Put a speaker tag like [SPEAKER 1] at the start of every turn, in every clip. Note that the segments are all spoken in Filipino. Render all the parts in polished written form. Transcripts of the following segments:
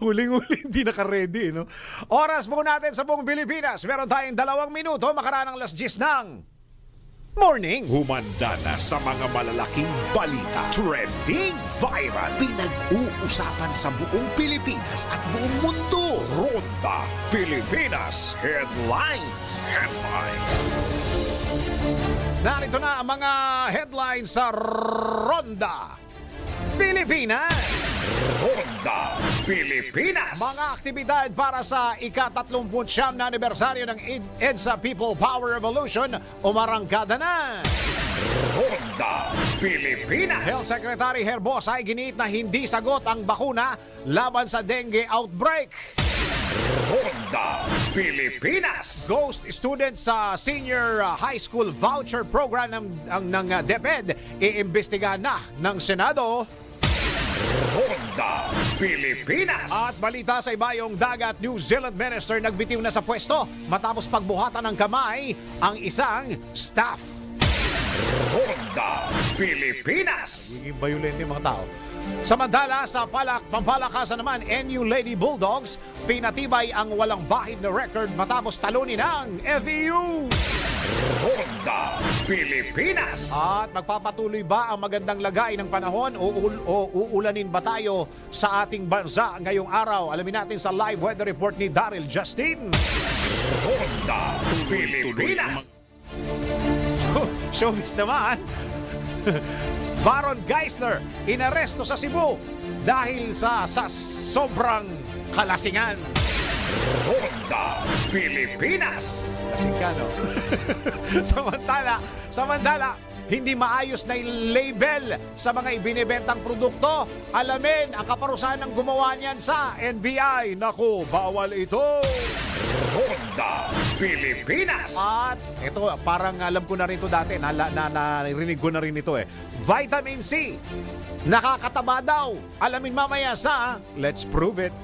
[SPEAKER 1] Huling-huling hindi naka-ready, no? Oras po natin sa buong Pilipinas. Meron tayong 2 minuto, makaraan ng 10:00 ng morning.
[SPEAKER 2] Humanda na sa mga malalaking balita. Trending viral. Pinag-uusapan sa buong Pilipinas at buong mundo. Ronda Pilipinas Headlines.
[SPEAKER 1] Narito na ang mga headlines sa Ronda Pilipinas.
[SPEAKER 2] Ronda Pilipinas.
[SPEAKER 1] Mga aktibidad para sa ika-39 na anibersaryo ng EDSA People Power Revolution umarangkada na.
[SPEAKER 2] Ronda Pilipinas.
[SPEAKER 1] Health Secretary Herbosa ay giniit na hindi sagot ang bakuna laban sa dengue outbreak.
[SPEAKER 2] Ronda Pilipinas.
[SPEAKER 1] Ghost students sa senior high school voucher program ng DepEd iimbestigahan na ng Senado.
[SPEAKER 2] Ronda Pilipinas.
[SPEAKER 1] At balita sa ibayong dagat, New Zealand minister nagbitiw na sa pwesto matapos pagbuhatan ng kamay ang isang staff.
[SPEAKER 2] Ronda Pilipinas.
[SPEAKER 1] Naging violent yung mga tao. Samantala, sa pampalakasan naman, NU Lady Bulldogs, pinatibay ang walang bahid na record matapos talunin ng FEU.
[SPEAKER 2] Ronda Pilipinas.
[SPEAKER 1] At magpapatuloy ba ang magandang lagay ng panahon o uulanin ba tayo sa ating bansa ngayong araw? Alamin natin sa live weather report ni Daryl Justin.
[SPEAKER 2] Ronda Pilipinas.
[SPEAKER 1] Showbiz naman. Baron Geisler inaresto sa Cebu dahil sa sobrang kalasingan.
[SPEAKER 2] Ronda Pilipinas.
[SPEAKER 1] Lasing ka, no? Samantala, hindi maayos na label sa mga ibinibentang produkto. Alamin ang kaparusahan ng gumawa niyan sa NBI. Naku, bawal ito.
[SPEAKER 2] Ronda Pilipinas.
[SPEAKER 1] At ito, parang alam ko na rin ito dati. Narinig ko na rin ito eh. Vitamin C. Nakakataba daw. Alamin mamaya sa Let's Prove It.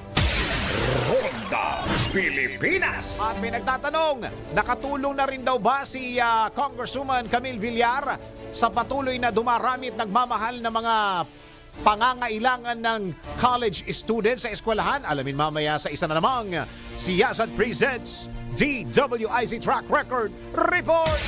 [SPEAKER 2] Ronda Pilipinas.
[SPEAKER 1] At may nagtatanong, nakatulong na rin daw ba si Congresswoman Camille Villar sa patuloy na dumarami at nagmamahal na mga pangangailangan ng college students sa eskwelahan? Alamin mamaya sa isa na namang Siyasat Presents DWIZ Track Record Report.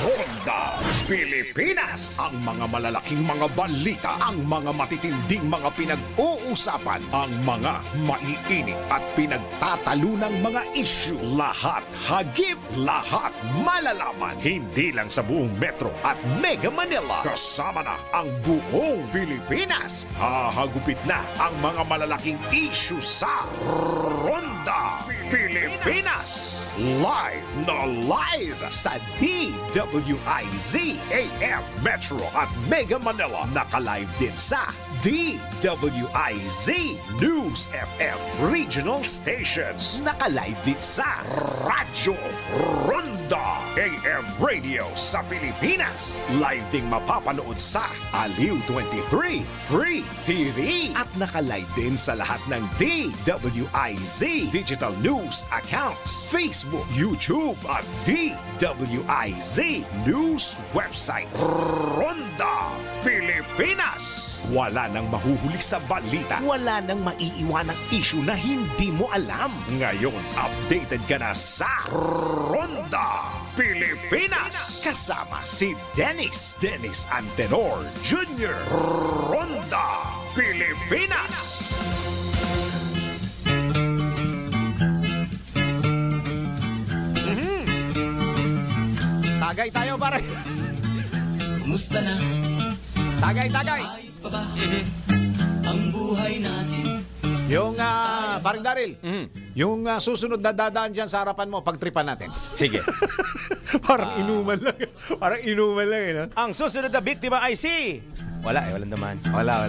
[SPEAKER 2] Ronda Pilipinas. Ang mga malalaking mga balita, ang mga matitinding mga pinag-uusapan, ang mga maiinit at pinagtatalunang mga issue. Lahat hagip, lahat malalaman. Hindi lang sa buong Metro at Mega Manila. Kasama na ang buong Pilipinas. Hahagupit na ang mga malalaking issue sa Ronda Pilipinas. Live na live sa DWIZ AM Metro at Mega Manila. Naka-live din sa DWIZ News FM Regional Stations. Naka-live din sa Radyo Ronda AM Radio sa Pilipinas. Live ding mapapanood sa Aliw 23 Free TV. At naka-live din sa lahat ng DWIZ Digital News accounts, Facebook, YouTube at DWIZ News website. Ronda Pilipinas. Wala nang mahuhuli sa balita. Wala nang maiiwanang issue na hindi mo alam. Ngayon, updated ka na sa Ronda Pilipinas. Kasama si Dennis Antenor Jr. Ronda Pilipinas.
[SPEAKER 1] Tagay tayo, pare.
[SPEAKER 3] Kumusta na?
[SPEAKER 1] Tagay.
[SPEAKER 3] Ayos pa ba? Ang buhay natin.
[SPEAKER 1] Yung, paring Daryl, yung susunod na dadaan dyan sa harapan mo, pagtripan natin.
[SPEAKER 4] Sige.
[SPEAKER 1] Parang inuman lang. Parang inuman lang, eh, no?
[SPEAKER 4] Ang susunod na biktima ay si... Walang naman.
[SPEAKER 1] Wala.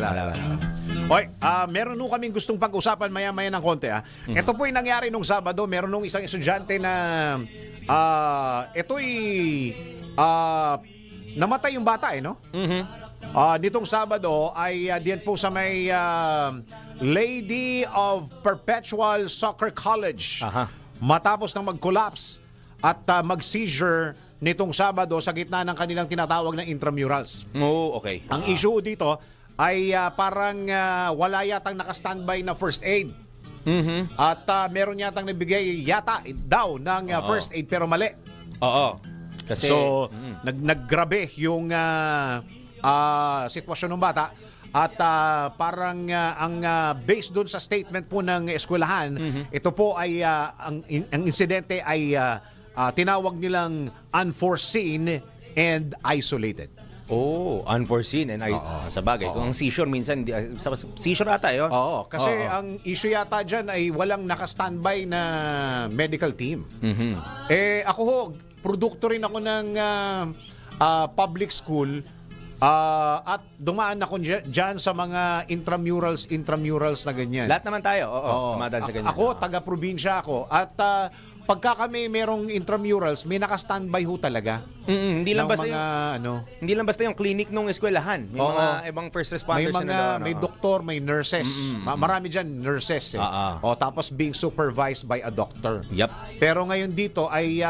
[SPEAKER 1] Hoy, meron nung kaming gustong pag-usapan maya-maya ng konti, ah. Ito po yung nangyari nung Sabado. Meron nung isang estudyante na ito'y namatay yung bata, eh, no? Nitong Sabado ay diyan po sa may Lady of Perpetual Soccer College.
[SPEAKER 4] Aha.
[SPEAKER 1] Matapos nang mag-collapse at mag-seizure nitong Sabado sa gitna ng kanilang tinatawag na intramurals.
[SPEAKER 4] Oo, okay.
[SPEAKER 1] Ang issue dito, ay parang wala yatang naka-standby na first aid. At meron yatang nabigay yata daw ng first aid pero mali.
[SPEAKER 4] Oo. Kasi,
[SPEAKER 1] So, naggrabe yung sitwasyon ng bata. At parang ang based doon sa statement po ng eskwelahan, ito po ay ang insidente ay tinawag nilang unforeseen and isolated.
[SPEAKER 4] unforeseen and sa bagay. Kung ang seizure minsan, seizure ata yun.
[SPEAKER 1] Oo, kasi ang issue yata dyan ay walang naka-standby na medical team. Ako ho, produkto rin ako ng public school at dumaan ako dyan sa mga intramurals na ganyan.
[SPEAKER 4] Lahat naman tayo. Dumadaan sa ganyan.
[SPEAKER 1] Ako, taga-probinsya ako. At pagka kami merong intramurals, may naka-standby ho talaga.
[SPEAKER 4] Hindi lang
[SPEAKER 1] ng
[SPEAKER 4] basta
[SPEAKER 1] mga,
[SPEAKER 4] hindi lang basta yung clinic nung eskwelahan. May mga ibang first responders
[SPEAKER 1] may doktor, may nurses. Marami dyan nurses. Tapos being supervised by a doctor.
[SPEAKER 4] Yup.
[SPEAKER 1] Pero ngayon dito ay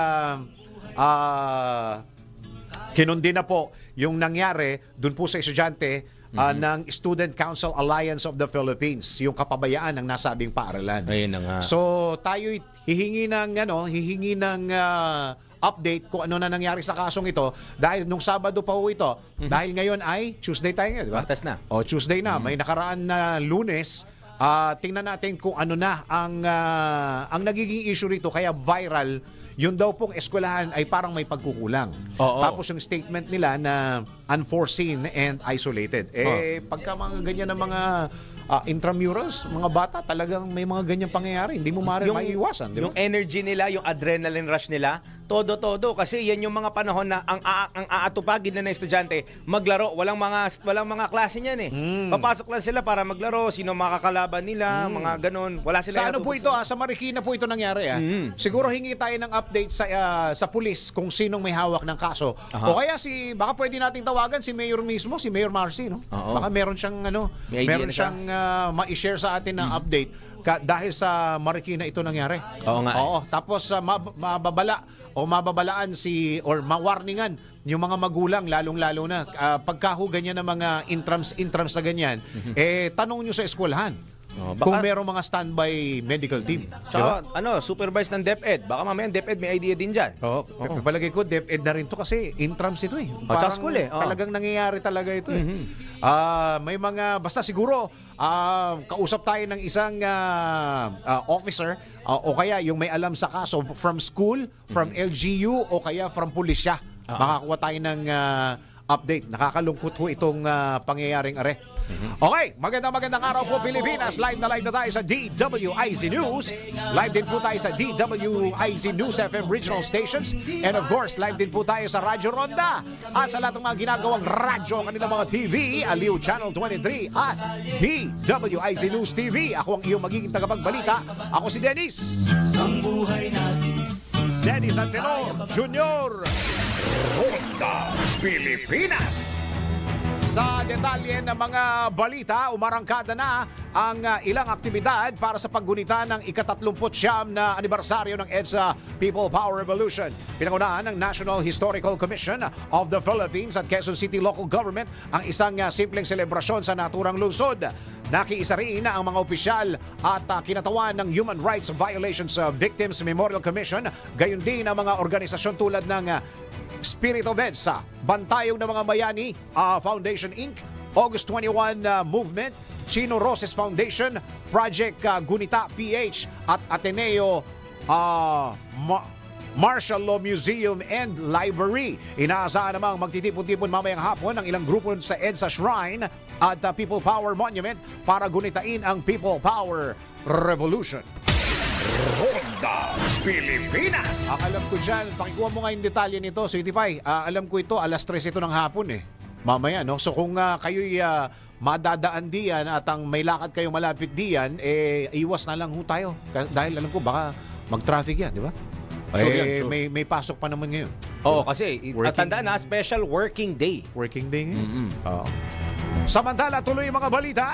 [SPEAKER 1] kinundi na po yung nangyari dun po sa estudyante ng Student Council Alliance of the Philippines, yung kapabayaan ng nasabing paaralan.
[SPEAKER 4] Ayun na nga.
[SPEAKER 1] So tayo hihingi ng update kung ano na nangyari sa kasong ito dahil nung Sabado pa ho ito. Dahil ngayon ay Tuesday tayo ngayon, di ba?
[SPEAKER 4] Martes na.
[SPEAKER 1] Tuesday na. May nakaraan na Lunes. Tingnan natin kung ano na ang nagiging issue rito kaya viral. Yun daw pong eskwelahan ay parang may pagkukulang. Tapos yung statement nila na unforeseen and isolated. Pagka mga ganyan ng mga intramurals, mga bata, talagang may mga ganyang pangyayari. Hindi mo maiiwasan. Di ba?
[SPEAKER 4] Yung energy nila, yung adrenaline rush nila, todo. Kasi yan yung mga panahon na ang aatupagin na ng estudyante, maglaro. Walang mga klase niyan eh. Papasok lang sila para maglaro, sino makakalaban nila, mga ganon. Wala sila.
[SPEAKER 1] Sa ano po ito? Sa Marikina po ito nangyari. Siguro hingi tayo ng update sa pulis kung sinong may hawak ng kaso. O kaya baka pwede nating tawagan si Mayor mismo, si Mayor Marcy. No? Baka meron siyang meron siyang ma-share sa atin na update dahil sa Marikina ito nangyari.
[SPEAKER 4] Oo nga.
[SPEAKER 1] Tapos mababalaan or mawarningan yung mga magulang lalong-lalo na pagka ganyan ng mga intrams na ganyan, tanong nyo sa eskwelahan. Kung merong mga standby medical team.
[SPEAKER 4] Tsaka, supervised ng DepEd. Baka mamaya DepEd may idea din dyan.
[SPEAKER 1] Palagay ko, DepEd na rin to kasi intrams ito eh.
[SPEAKER 4] Tsaka school eh.
[SPEAKER 1] Talagang nangyayari talaga ito eh. May mga, basta siguro, kausap tayo ng isang officer o kaya yung may alam sa kaso from school, from LGU o kaya from pulisya. Makakuha tayo ng update. Nakakalungkot ho itong pangyayaring are. Okay, magandang araw po Pilipinas. Live na tayo sa DWIZ News. Live din po tayo sa DWIZ News FM regional stations. And of course, live din po tayo sa Radyo Ronda. At sa lahat ng mga ginagawang radyo, kanilang mga TV, Aliw Channel 23 at DWIZ News TV. Ako ang iyong magiging tagapagbalita. Ako si Dennis.
[SPEAKER 3] Ang buhay natin
[SPEAKER 1] Dennis Antenor Jr.
[SPEAKER 2] Ronda Pilipinas.
[SPEAKER 1] Sa detalye ng mga balita, umarangkada na ang ilang aktibidad para sa paggunita ng ika-39 na anibersaryo ng EDSA People Power Revolution. Pinangunahan ng National Historical Commission of the Philippines at Quezon City Local Government ang isang simpleng selebrasyon sa naturang lungsod. Nakiisa rin ang mga opisyal at kinatawan ng Human Rights Violations Victims Memorial Commission, gayon din ang mga organisasyon tulad ng Spirit of EDSA, Bantayong ng mga Bayani Foundation Inc., August 21 Movement, Chino Roses Foundation, Project Gunita PH at Ateneo Martial Law Museum and Library. Inaasahan namang magtitipon-tipon mamayang hapon ang ilang grupo sa EDSA Shrine at People Power Monument para gunitain ang People Power Revolution.
[SPEAKER 2] Ronda Pilipinas.
[SPEAKER 1] Ang alam ko dyan, pakikuha mo nga yung detalye nito, Sweetie Pie. Alam ko ito, 3:00 ito ng hapon eh. Mamaya, no? So kung kayo'y madadaan diyan at ang may lakad kayo malapit diyan, iwas na lang ho tayo. Dahil alam ko, baka mag-traffic yan, di ba? May pasok pa naman ngayon.
[SPEAKER 4] Kasi tandaan na, special working day.
[SPEAKER 1] Working day ngayon. Samantala, tuloy yung mga balita.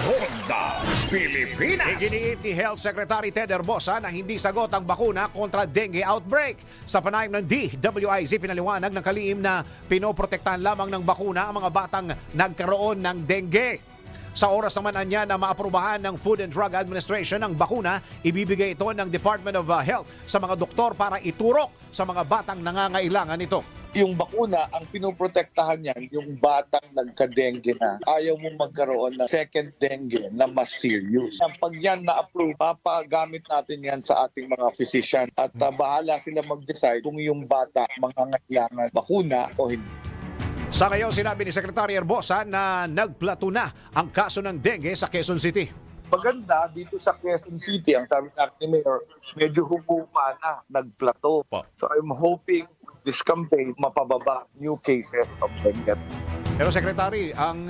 [SPEAKER 2] Ronda Pilipinas.
[SPEAKER 1] Iginiit ni Health Secretary Ted Herbosa na hindi sagot ang bakuna kontra dengue outbreak. Sa panayam ng DWIZ, pinaliwanag ng kalihim na pinoprotektahan lamang ng bakuna ang mga batang nagkaroon ng dengue. Sa oras naman niya na maaprubahan ng Food and Drug Administration ang bakuna, ibibigay ito ng Department of Health sa mga doktor para iturok sa mga batang nangangailangan nito.
[SPEAKER 5] Yung bakuna, ang pinoprotektahan niyan, yung batang nagka-dengue na, ayaw mo magkaroon ng second dengue na mas serious. Pag yan na-approve, papagamit natin yan sa ating mga physician at bahala sila mag-decide kung yung bata mangangailangan bakuna o hindi.
[SPEAKER 1] Sa ngayon, sinabi ni Secretary Herbosa na nagplato na ang kaso ng dengue sa Quezon City.
[SPEAKER 5] Maganda dito sa Quezon City, ang sabi natin ni Mayor, medyo humuma na, nagplato. So I'm hoping this campaign mapababa new cases of dengue.
[SPEAKER 1] Pero Secretary, ang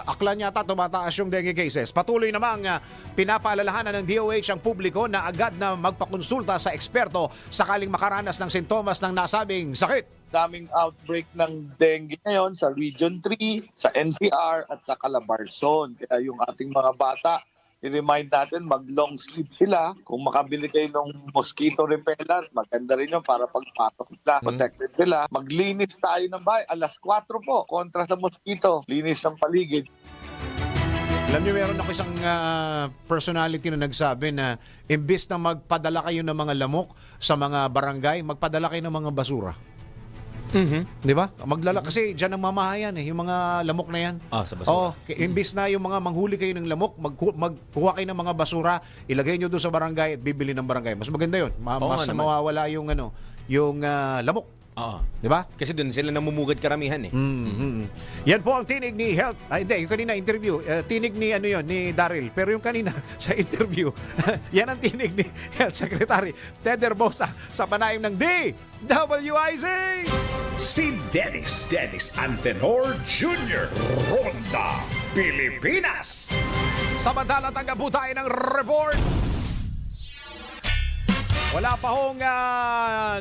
[SPEAKER 1] aklan yata tumataas yung dengue cases. Patuloy namang pinapaalalahanan ng DOH ang publiko na agad na magpakonsulta sa eksperto sakaling makaranas ng sintomas ng nasabing sakit.
[SPEAKER 5] Daming outbreak ng dengue ngayon sa Region 3, sa NCR at sa Calabarzon. Kaya yung ating mga bata, i-remind natin mag-long sleeve sila. Kung makabili kayo ng mosquito repellent, maganda rin yun para pagpasok nila, protected sila. Maglinis tayo ng bahay, alas 4 po, kontra sa mosquito. Linis ng paligid.
[SPEAKER 1] Alam niyo, meron ako isang personality na nagsabi na imbis na magpadala kayo ng mga lamok sa mga barangay, magpadala kayo ng mga basura. Di ba? Kasi diyan ang mamahayan yung mga lamok na yan.
[SPEAKER 4] Sa basura.
[SPEAKER 1] Imbis na yung mga manghuli kayo ng lamok, magkuha kayo ng mga basura, ilagay nyo doon sa barangay at bibili ng barangay. Mas maganda yun. Mas mawawala yung lamok. Di ba?
[SPEAKER 4] Kasi doon sila namumugad karamihan eh.
[SPEAKER 1] Yan po ang tinig ni Health. Hindi, yung kanina interview, tinig ni ni Daryl. Pero yung kanina sa interview, yan ang tinig ni Health Secretary Ted Herbosa sa panayam ng DWIZ.
[SPEAKER 2] Si Dennis Antenor Jr. Ronda Pilipinas.
[SPEAKER 1] Samantala, tanggap po tayo ng report. Wala pa hong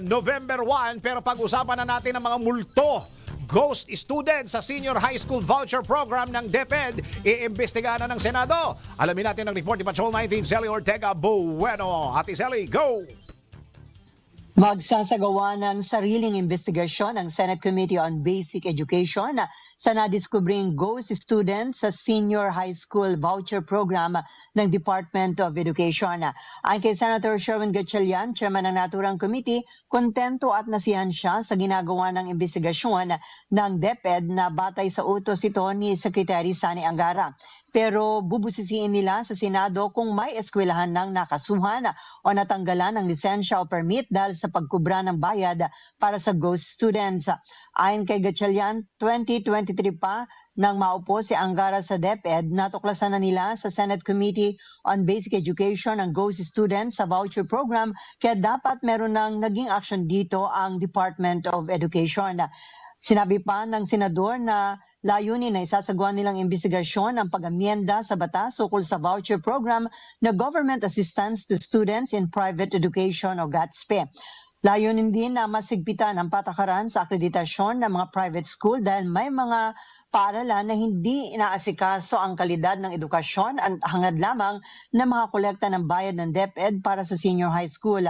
[SPEAKER 1] November 1 pero pag-usapan na natin ang mga multo. Ghost student sa Senior High School Voucher Program ng DepEd, iimbestigahan na ng Senado. Alamin natin ang report ni Patrol 19, Sally Ortega Bueno. Ate Sally, go!
[SPEAKER 6] Magsasagawa ng sariling investigasyon ang Senate Committee on Basic Education sa nadiskubring ghost students sa Senior High School Voucher Program ng Department of Education. Ayon kay Senator Sherwin Gatchalian, chairman ng naturang committee, kontento at nasiyahan siya sa ginagawa ng investigasyon ng DepEd na batay sa utos ito ni Secretary Sani Angara. Pero bubusisiin nila sa Senado kung may eskwelahan ng nakasuhan o natanggalan ng lisensya o permit dahil sa pagkubra ng bayad para sa ghost students. Ayon kay Gatchalian, 2023 pa nang maupo si Angara sa DepEd, natuklasan na nila sa Senate Committee on Basic Education ang ghost students sa voucher program kaya dapat meron ng naging action dito ang Department of Education. Sinabi pa ng senador na layunin na isasagawa nilang investigasyon ang pag-amyenda sa batas ukol sa voucher program na Government Assistance to Students in Private Education o GATSPE. Layunin din na masigpitan ang patakaran sa akreditasyon ng mga private school dahil may mga paaralan na hindi inaasikaso ang kalidad ng edukasyon at hangad lamang na makakolekta ng bayad ng DepEd para sa senior high school.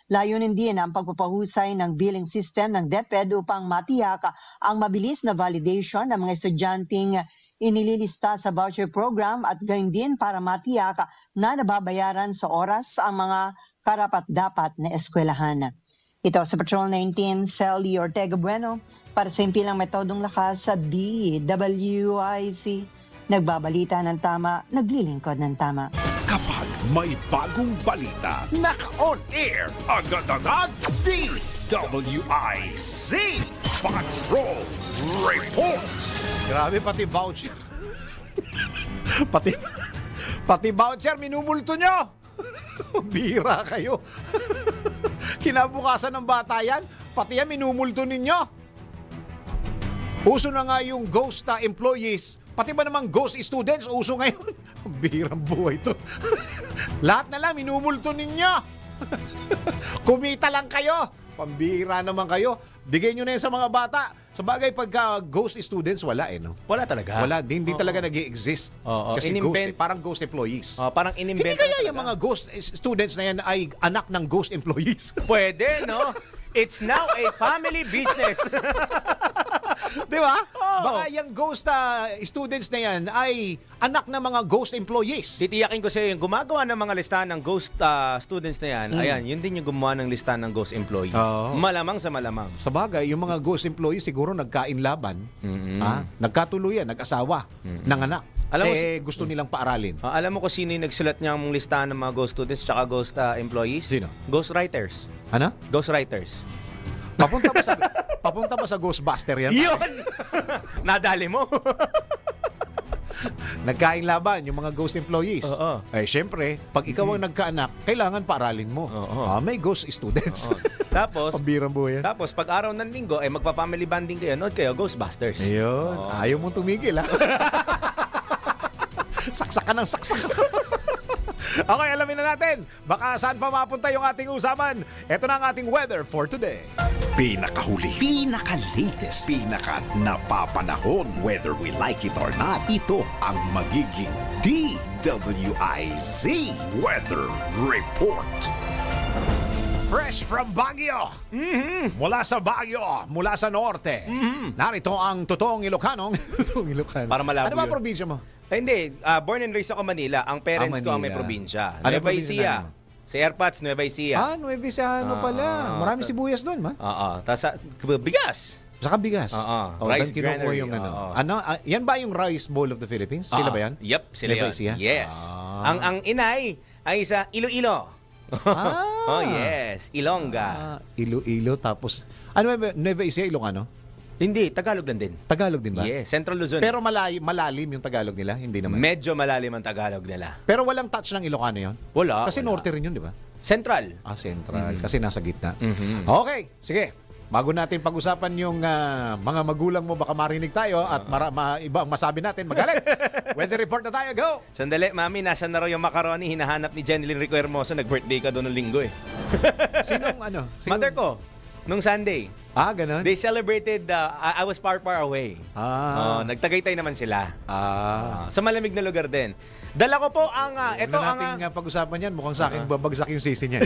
[SPEAKER 6] Layunin din ang pagpapahusay ng billing system ng DepEd upang matiyak ang mabilis na validation ng mga estudyanteng inililista sa voucher program at gayon din para matiyak na nababayaran sa oras ang mga karapat-dapat na eskwelahan. Ito sa Patrol 19, Sally Ortega Bueno para sa impilang metodong lakas sa DWIC. Nagbabalita ng tama, naglilingkod ng tama.
[SPEAKER 2] Kapag may bagong balita, naka-on air, agad-agad, DWIZ Patrol Report.
[SPEAKER 1] Grabe, pati voucher. pati voucher, minumulto nyo. Bira kayo. Kinabukasan ng bata yan, pati yan minumulto ninyo. Uso na nga yung ghost employees, pati ba namang ghost students, uso ngayon. Birang buhay to. Lahat na lang, minumulto ninyo. Kumita lang kayo. Pambira naman kayo. Bigay nyo na yan sa mga bata. Sa bagay, pagka ghost students, wala no?
[SPEAKER 4] Wala talaga.
[SPEAKER 1] Wala, hindi talaga nag-i-exist.
[SPEAKER 4] Oo.
[SPEAKER 1] Kasi
[SPEAKER 4] Inimbent-
[SPEAKER 1] parang ghost employees.
[SPEAKER 4] Parang
[SPEAKER 1] Hindi
[SPEAKER 4] inimbento
[SPEAKER 1] kaya
[SPEAKER 4] na
[SPEAKER 1] yung
[SPEAKER 4] talaga.
[SPEAKER 1] mga ghost students na yan ay anak ng ghost employees?
[SPEAKER 4] Pwede, no? It's now a family business.
[SPEAKER 1] Di ba?
[SPEAKER 4] Oo.
[SPEAKER 1] Baka yung ghost students na yan ay anak ng mga ghost employees.
[SPEAKER 4] Titiyakin ko sa iyo, yung gumagawa ng mga listahan ng ghost students na yan, ayan, yun din yung gumawa ng listahan ng ghost employees.
[SPEAKER 1] Oo.
[SPEAKER 4] Malamang sa malamang.
[SPEAKER 1] Sa bagay, yung mga ghost employees siguro nagkainlaban, nagkatuluyan, nag-asawa, ng anak.
[SPEAKER 4] Alam mo,
[SPEAKER 1] gusto nilang paaralin.
[SPEAKER 4] Alam mo kung sino yung nagsulat niyang listahan ng mga ghost students tsaka ghost employees?
[SPEAKER 1] Sino?
[SPEAKER 4] Ghost writers.
[SPEAKER 1] Ano?
[SPEAKER 4] Ghost writers.
[SPEAKER 1] Papunta ba sa Ghostbuster yan?
[SPEAKER 4] Yun! Nadali mo.
[SPEAKER 1] Nagkainlaban yung mga ghost employees.
[SPEAKER 4] Oo.
[SPEAKER 1] Syempre, pag ikaw ang nagkaanak, kailangan paaralin mo.
[SPEAKER 4] Oo.
[SPEAKER 1] May ghost students.
[SPEAKER 4] Tapos,
[SPEAKER 1] Pambirang buhay yan.
[SPEAKER 4] tapos pag araw ng linggo, magpa-family bonding kayo, nood kayo, Ghostbusters.
[SPEAKER 1] Ayun. Ayaw mong tumigil, ha? Saksak ka ng saksak. Okay, alamin na natin. Baka saan pa mapunta yung ating usapan. Ito na ang ating weather for today.
[SPEAKER 2] Pinakahuli, pinaka-latest, pinaka-napapanahon. Whether we like it or not, ito ang magiging DWIZ Weather Report.
[SPEAKER 1] Fresh from Baguio. Mula sa Baguio, mula sa norte. Narito ang totoong Ilocanong. Totoong Ilocano.
[SPEAKER 4] Para malabo
[SPEAKER 1] Ano ba
[SPEAKER 4] yun.
[SPEAKER 1] probinsya mo?
[SPEAKER 4] Hindi, born and raised ako Manila. Ang parents ko ang may
[SPEAKER 1] Manila.
[SPEAKER 4] probinsya.
[SPEAKER 1] Ano
[SPEAKER 4] Nueva
[SPEAKER 1] probinsya
[SPEAKER 4] Ecija.
[SPEAKER 1] nanay mo?
[SPEAKER 4] Sa Airpods, Nueva Ecija.
[SPEAKER 1] Nueva Ecija pala. Marami sibuyas doon, ma.
[SPEAKER 4] Oo. Tapos, bigas.
[SPEAKER 1] Saka bigas.
[SPEAKER 4] Rice
[SPEAKER 1] Doon kinukuha
[SPEAKER 4] granary.
[SPEAKER 1] yung ano.
[SPEAKER 4] Oo.
[SPEAKER 1] Ano, yan ba yung Rice Bowl of the Philippines? Sila ba yan?
[SPEAKER 4] Yep, sila
[SPEAKER 1] Nueva
[SPEAKER 4] yun.
[SPEAKER 1] Ecija?
[SPEAKER 4] Yes.
[SPEAKER 1] Ah.
[SPEAKER 4] Ang inay ay sa Iloilo. Oh, yes. Ilongga.
[SPEAKER 1] Ilo-ilo, tapos... Ano ba? Nueva Ecija, Ilocano?
[SPEAKER 4] Hindi, Tagalog lang din.
[SPEAKER 1] Tagalog din ba?
[SPEAKER 4] Yes, Central Luzon.
[SPEAKER 1] Pero malalim yung Tagalog nila? Hindi naman.
[SPEAKER 4] Medyo malalim ang Tagalog nila.
[SPEAKER 1] Pero walang touch ng Ilocano yon?
[SPEAKER 4] Wala.
[SPEAKER 1] Kasi
[SPEAKER 4] wala.
[SPEAKER 1] norte rin yun, di ba?
[SPEAKER 4] Central.
[SPEAKER 1] Central. Kasi nasa gitna.
[SPEAKER 4] Mhm.
[SPEAKER 1] Okay, sige. Bago natin pag-usapan yung mga magulang mo, baka marinig tayo at iba ang masabi natin. Magalit! Weather report na tayo. Go!
[SPEAKER 4] Sandali, mami, nasa na raw yung macaroni? Hinahanap ni Jenilyn Rico Hermoso. Nag-birthday ka doon ng linggo eh.
[SPEAKER 1] Sinong ano?
[SPEAKER 4] Mother ko, nung Sunday,
[SPEAKER 1] Ganun?
[SPEAKER 4] they celebrated, I was far away. Nagtagaytay naman sila. Sa malamig na lugar din. Dala ko po ang, ito
[SPEAKER 1] na
[SPEAKER 4] ang,
[SPEAKER 1] natin pag-usapan yan. Mukhang sa akin babagsak yung sisi niya.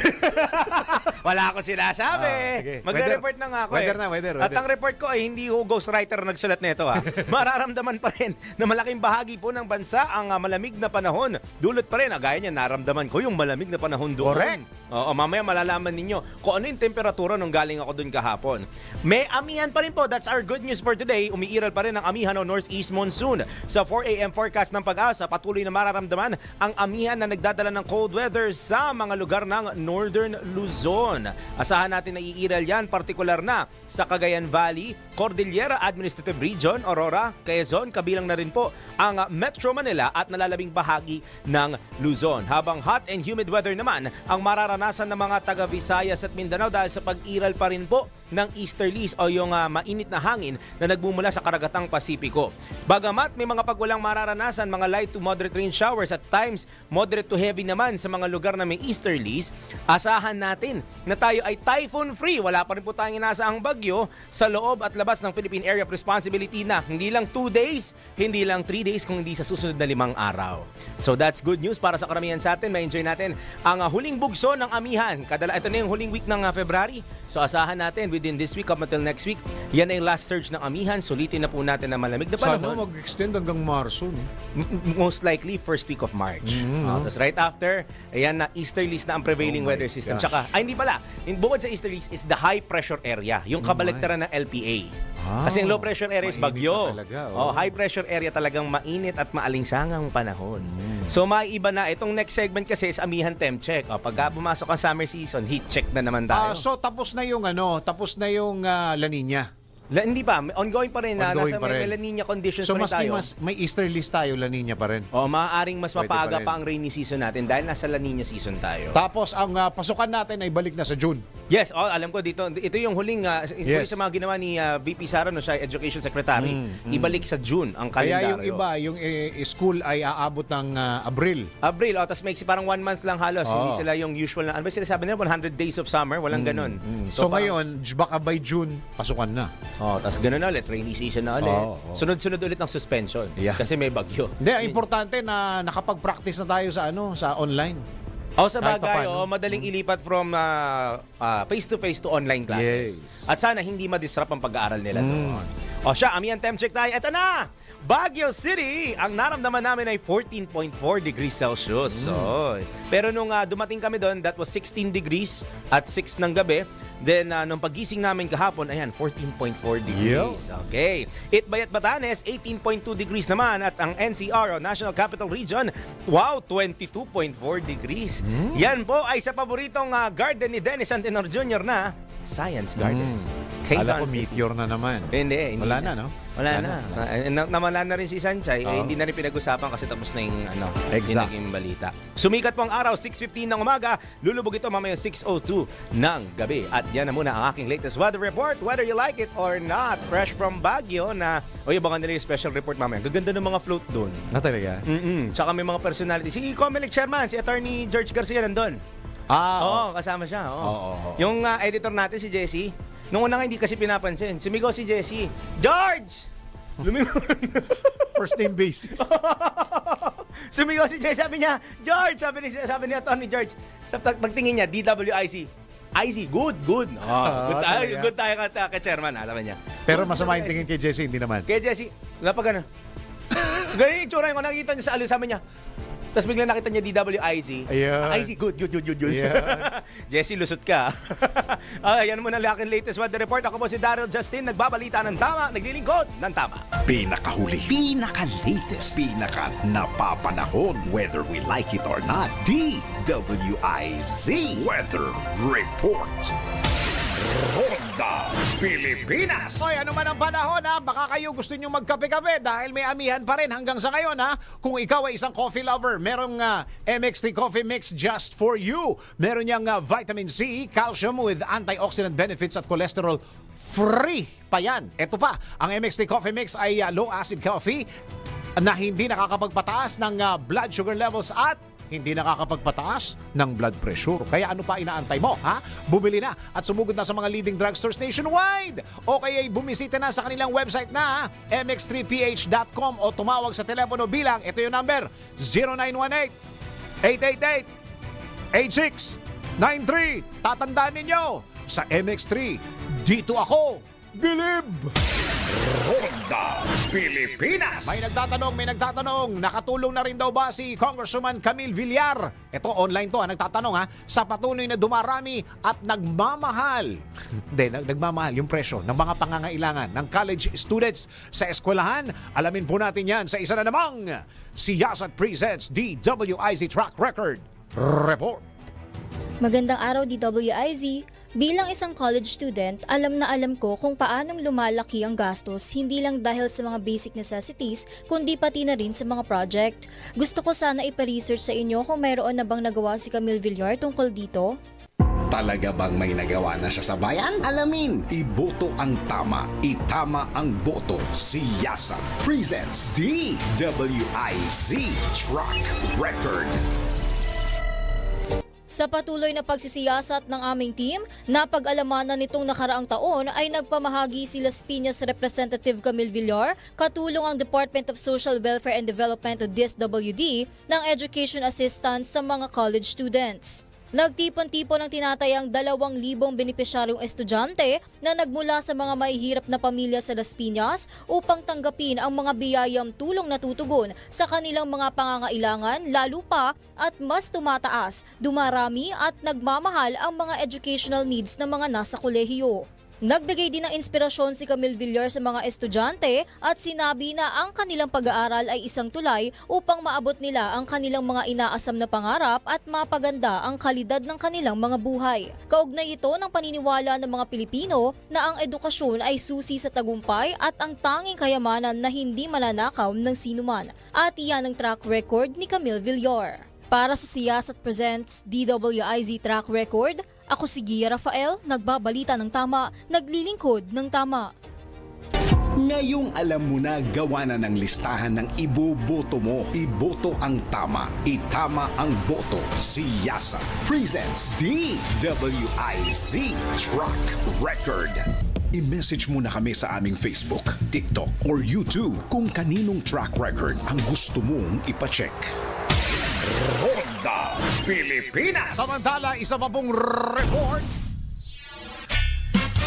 [SPEAKER 4] wala ako sinasabi.
[SPEAKER 1] Sige.
[SPEAKER 4] Magre-report na nga ako
[SPEAKER 1] Weather na, weather.
[SPEAKER 4] At ang report ko ay hindi ho ghostwriter nagsulat nito. Mararamdaman pa rin na malaking bahagi po ng bansa ang malamig na panahon. Dulot pa rin, gaya niya, naramdaman ko yung malamig na panahon doon.
[SPEAKER 1] Correct.
[SPEAKER 4] Oo, mamaya malalaman ninyo kung ano yung temperatura nung galing ako doon kahapon. May amihan pa rin po. That's our good news for today. Umiiral pa rin ang amihan o northeast monsoon. Sa 4 a.m. forecast ng Pag-asa, patuloy na mararamdaman ang amihan na nagdadala ng cold weather sa mga lugar ng Northern Luzon. Asahan natin na iiral yan, partikular na sa Cagayan Valley, Cordillera Administrative Region, Aurora, Quezon, kabilang na rin po ang Metro Manila at nalalabing bahagi ng Luzon. Habang hot and humid weather naman ang mararanasan ng mga taga Visayas at Mindanao dahil sa pag-iral pa rin po ng easterlies o yung mainit na hangin na nagmumula sa karagatang Pasipiko. Bagamat may mga pagwalang mararanasan, mga light to moderate rain showers at times moderate to heavy naman sa mga lugar na may easterlies, asahan natin na tayo ay typhoon free. Wala pa rin po tayong inaasahang bagyo sa loob at labas ng Philippine Area of Responsibility na hindi lang 2 days, hindi lang 3 days, kung hindi sa susunod na 5 araw. So that's good news para sa karamihan sa atin. May-enjoy natin ang huling bugso ng amihan. Ito na yung huling week ng February. So asahan natin within this week up until next week, yan na yung last surge ng amihan. Sulitin na po natin na malamig na
[SPEAKER 1] Sana
[SPEAKER 4] panahon.
[SPEAKER 1] mag-extend hanggang Marso. No?
[SPEAKER 4] Most likely first week of March. Tapos right after, ayan na easterlies na ang prevailing
[SPEAKER 1] Oh my
[SPEAKER 4] weather system.
[SPEAKER 1] gosh.
[SPEAKER 4] Tsaka, hindi pala. Bukod sa easterlies is the high pressure area. Yung kabaligtaran ng LPA. Kasi yung low pressure area is
[SPEAKER 1] mainit
[SPEAKER 4] bagyo.
[SPEAKER 1] na talaga,
[SPEAKER 4] High pressure area talagang mainit at maalinsangang panahon. So maiiba na. Itong next segment kasi is amihan temp check. Pagka pumasok ang summer season, heat check na naman tayo.
[SPEAKER 1] So tapos na yung La Nina.
[SPEAKER 4] Hindi pa. Ongoing pa rin.
[SPEAKER 1] Ongoing
[SPEAKER 4] Nasa
[SPEAKER 1] pa rin.
[SPEAKER 4] may La Nina conditions
[SPEAKER 1] So
[SPEAKER 4] pa rin
[SPEAKER 1] maski
[SPEAKER 4] tayo.
[SPEAKER 1] may easterlies tayo, La Nina pa rin.
[SPEAKER 4] Maaaring mas
[SPEAKER 1] Pwede
[SPEAKER 4] mapaga
[SPEAKER 1] pa rin.
[SPEAKER 4] pa ang rainy season natin dahil nasa La Nina season tayo.
[SPEAKER 1] Tapos ang pasukan natin ay balik na sa June.
[SPEAKER 4] Yes, alam ko dito. Ito yung huling huli
[SPEAKER 1] Yes.
[SPEAKER 4] sa mga ginawa ni VP Sara, no, siya Education Secretary. Ibalik sa June ang
[SPEAKER 1] Kaya
[SPEAKER 4] kalendaryo.
[SPEAKER 1] yung iba, yung school ay aabot ng Abril.
[SPEAKER 4] Abril, tapos may parang 1 month lang halos. Hindi sila yung usual na, ano ba sila sabi nila, 100 days of summer? Walang ganun.
[SPEAKER 1] So
[SPEAKER 4] parang-
[SPEAKER 1] ngayon, baka by June, pasukan na.
[SPEAKER 4] Oh, tapos ganun na ulit, rainy season na ulit. Sunod-sunod ulit ng suspension
[SPEAKER 1] Yeah.
[SPEAKER 4] kasi may bagyo.
[SPEAKER 1] Hindi, ang importante na nakapag-practice na tayo sa online.
[SPEAKER 4] Sa
[SPEAKER 1] Kahit
[SPEAKER 4] bagay,
[SPEAKER 1] papaano.
[SPEAKER 4] madaling ilipat from face-to-face to online classes.
[SPEAKER 1] Yes.
[SPEAKER 4] At sana hindi ma-disrupt ang pag-aaral nila doon. Siya, Ami, ang temp check tayo. Ito na! Baguio City! Ang naramdaman namin ay 14.4 degrees Celsius. Pero nung dumating kami doon, that was 16 degrees at 6 ng gabi. Then, nung pagising namin kahapon, ayan, 14.4 degrees. Okay. Itbay at Batanes, 18.2 degrees naman. At ang NCR, o National Capital Region, wow, 22.4 degrees. Yan po ay sa paboritong garden ni Dennis Antenor Jr. na Science Garden.
[SPEAKER 1] Kala ko
[SPEAKER 4] Quezon City.
[SPEAKER 1] meteor na naman.
[SPEAKER 4] Hindi
[SPEAKER 1] Wala na, no?
[SPEAKER 4] Wala na. Namala na rin si Sanchay.
[SPEAKER 1] Oo.
[SPEAKER 4] Hindi na rin pinag-usapan kasi tapos na yung
[SPEAKER 1] Exact.
[SPEAKER 4] yung naging balita. Sumikat po ang araw, 6:15 ng umaga. Lulubog ito mamaya 6:02 ng gabi. At yan na muna ang aking latest weather report. Whether you like it or not. Fresh from Baguio na, abangan nila yung special report mamaya. Gaganda ng mga float doon.
[SPEAKER 1] Talaga?
[SPEAKER 4] Tsaka may mga personality. Si Comelec Chairman, si Attorney George Garcia nandun. Oo, kasama siya.
[SPEAKER 1] Oo.
[SPEAKER 4] Yung editor natin, si Jesse, nung una nga hindi kasi pinapansin. Sumigaw si Jesse, George! Lumingon.
[SPEAKER 1] First name basis.
[SPEAKER 4] Sumigaw si Jesse, sabi niya, George! Sabi ni Attorney George. Sa pagtingin niya, DWIC. IC, good. Good tayo ka chairman, sabi niya.
[SPEAKER 1] Pero masama yung tingin kay Jesse, hindi naman.
[SPEAKER 4] Kaya Jesse, napag ano? Ganyan yung tsura yung nakita niya sa aliw, sabi niya. Tapos biglang nakita niya DWIC.
[SPEAKER 1] Ayan.
[SPEAKER 4] IC, good.
[SPEAKER 1] Yeah.
[SPEAKER 4] Jesse, lusot ka. Yan muna ang aking latest weather report. Ako po si Daryl Justin, nagbabalita ng tama, naglilingkod ng tama.
[SPEAKER 2] Pinakahuli, pinaka-latest, pinaka-napapanahon, whether we like it or not. DWIZ Weather Report. Ronda Pilipinas.
[SPEAKER 1] Hoy, ano man ang panahon baka kayo gusto nyo magkape-kape dahil may amihan pa rin hanggang sa ngayon Kung ikaw ay isang coffee lover, merong MX3 Coffee Mix just for you. Meron niyang vitamin C, calcium with antioxidant benefits at cholesterol free pa yan. Ito pa, ang MX3 Coffee Mix ay low acid coffee na hindi nakakapagpataas ng blood sugar levels at hindi nakakapagpataas ng blood pressure. Kaya ano pa inaantay mo, Bumili na at sumugod na sa mga leading drugstores nationwide. O kaya bumisita na sa kanilang website na mx3ph.com o tumawag sa telepono bilang, ito yung number, 0918-888-8693. Tatandaan ninyo, sa MX3, dito ako, Bilib!
[SPEAKER 2] Ronda Pilipinas.
[SPEAKER 1] May nagtatanong, nakatulong na rin daw ba si Congresswoman Camille Villar? Ito, online to, nagtatanong sa patuloy na dumarami at nagmamahal. Hindi, nagmamahal yung presyo ng mga pangangailangan ng college students sa eskwelahan. Alamin po natin yan sa isa na namang Siyasat Presents DWIZ Track Record Report.
[SPEAKER 7] Magandang araw, DWIZ. Bilang isang college student, alam na alam ko kung paanong lumalaki ang gastos hindi lang dahil sa mga basic necessities, kundi pati na rin sa mga project. Gusto ko sana ipa-research sa inyo kung mayroon na bang nagawa si Camille Villar tungkol dito.
[SPEAKER 2] Talaga bang may nagawa na siya sa bayan? Alamin, iboto ang tama, itama ang boto. Siyasat presents DWIZ Track Record.
[SPEAKER 7] Sa patuloy na pagsisiyasat ng aming team, napag-alamanan nitong nakaraang taon ay nagpamahagi si Las Piñas Representative Camille Villar, katulong ang Department of Social Welfare and Development o DSWD ng education assistance sa mga college students. Nagtipon-tipon ng tinatayang 2,000 benepisyaryong estudyante na nagmula sa mga mahihirap na pamilya sa Las Piñas upang tanggapin ang mga biyayang tulong na tutugon sa kanilang mga pangangailangan, lalo pa at mas tumataas, dumarami at nagmamahal ang mga educational needs ng mga nasa kolehiyo. Nagbigay din ng inspirasyon si Camille Villar sa mga estudyante at sinabi na ang kanilang pag-aaral ay isang tulay upang maabot nila ang kanilang mga inaasam na pangarap at mapaganda ang kalidad ng kanilang mga buhay. Kaugnay ito ng paniniwala ng mga Pilipino na ang edukasyon ay susi sa tagumpay at ang tanging kayamanan na hindi mananakaw ng sinuman. At iyan ang track record ni Camille Villar. Para sa Siyasat Presents DWIZ Track Record, ako si Gia Rafael, nagbabalita ng tama, naglilingkod ng tama.
[SPEAKER 2] Ngayong alam mo na gawa na ng listahan ng iboboto mo. Iboto ang tama, itama ang boto. Siyasat presents DWIZ Track Record. I-message mo na kami sa aming Facebook, TikTok, or YouTube kung kaninong track record ang gusto mong ipacheck. Ronda Pilipinas!
[SPEAKER 1] Samantala, isa pa pong report.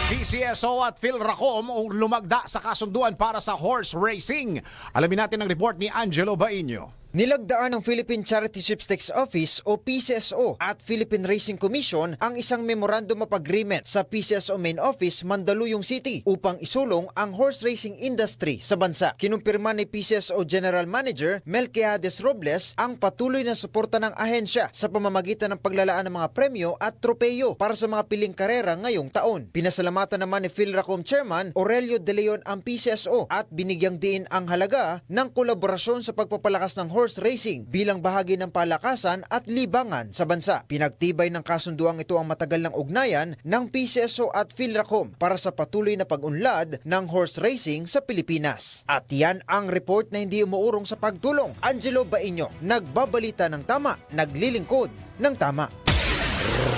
[SPEAKER 1] PCSO at PhilRacom lumagda sa kasunduan para sa horse racing. Alamin natin ang report ni Angelo Bainio.
[SPEAKER 8] Nilagdaan ng Philippine Charity Sweepstakes Office o PCSO at Philippine Racing Commission ang isang Memorandum of Agreement sa PCSO Main Office, Mandaluyong City upang isulong ang horse racing industry sa bansa. Kinumpirma ni PCSO General Manager Melquiades Robles ang patuloy na suporta ng ahensya sa pamamagitan ng paglalaan ng mga premyo at tropeyo para sa mga piling karera ngayong taon. Pinasalamatan naman ni PhilRacom Chairman Aurelio De Leon ang PCSO at binigyang diin ang halaga ng kolaborasyon sa pagpapalakas ng horse racing bilang bahagi ng palakasan at libangan sa bansa. Pinagtibay ng kasunduang ito ang matagal ng ugnayan ng PCSO at PhilRacom para sa patuloy na pag-unlad ng horse racing sa Pilipinas. At yan ang report na hindi umuurong sa pagtulong. Angelo Bainio, nagbabalita ng tama, naglilingkod ng tama.